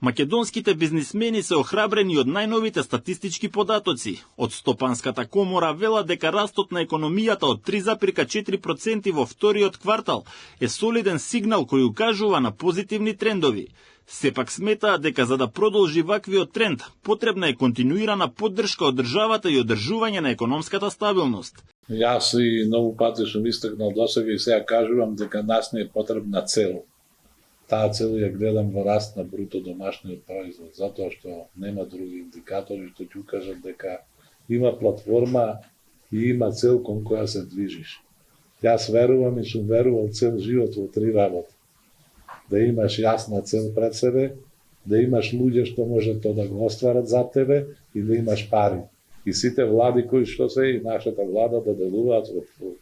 Македонските бизнисмени се охрабрени од најновите статистички податоци. Од Стопанската комора велат дека растот на економијата од 3,4% во вториот квартал е солиден сигнал кој укажува на позитивни трендови. Сепак сметаат дека за да продолжи ваквиот тренд, потребна е континуирана поддршка од државата и одржување на економската стабилност. Јас и многу пати сум истакнал досега и сега кажувам дека нас не е потребна цел. Таа цел ја гледам во раст на бруто домашниот производ, затоа што нема други индикатори што ќе укажат дека има платформа и има цел кон која се движиш. Јас верувам и сум верувал цел живот во три работи. Да имаш јасна цел пред себе, да имаш луѓе што можат тоа да го остварат за тебе и да имаш пари. И сите влади кои што се и нашата влада да делуваат во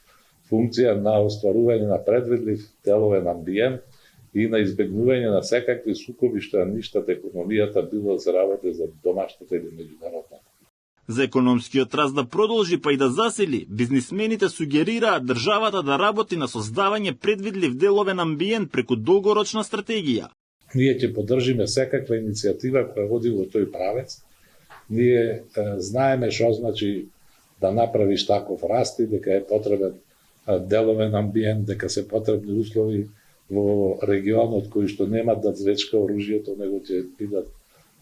функција на остварување на предвидлив деловен амбиент и на избегнување на секакви сукоби што ја ништат економијата, било за работа за домашната или меѓународната. За економскиот раст да продолжи па и да засили, бизнисмените сугерираат државата да работи на создавање предвидлив деловен амбиент преку долгорочна стратегија. Ние ќе поддржиме секаква иницијатива која води во тој правец. Ние знаеме што значи да направиш таков раст и дека е потребен деловен амбиент, дека се потребни услови во регионот кои што немат да звечка оружјето, него ќе бидат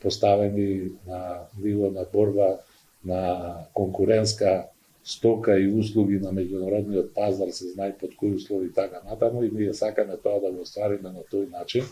поставени на ниво на борба на конкурентска стока и услуги на меѓународниот пазар, се знае под кои услови така натаму и ние сакаме тоа да го оствариме на тој начин.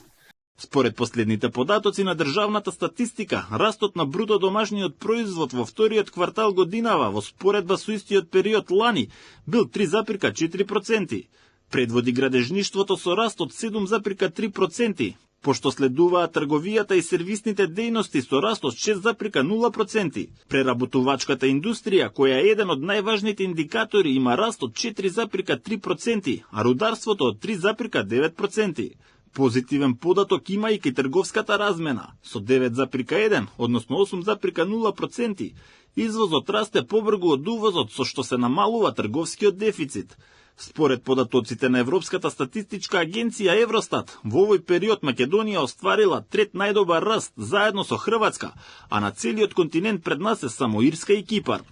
Според последните податоци на државната статистика, растот на бруто домашниот производ во вториот квартал годинава во споредба со истиот период лани бил 3,4%. Предводи градежништвото со раст од 7,3%, пошто следуваат трговијата и сервисните дејности со раст од 6,0%. Преработувачката индустрија, која е еден од најважните индикатори, има раст од 4,3%, а рударството од 3,9%. Позитивен податок има и кај трговската размена, со 9,1, односно 8,0%. Извозот расте побргу од увозот, со што се намалува трговскиот дефицит. Според податоците на Европската статистичка агенција Евростат, во овој период Македонија остварила трет најдобар раст заедно со Хрватска, а на целиот континент пред нас е само Ирска и Кипар.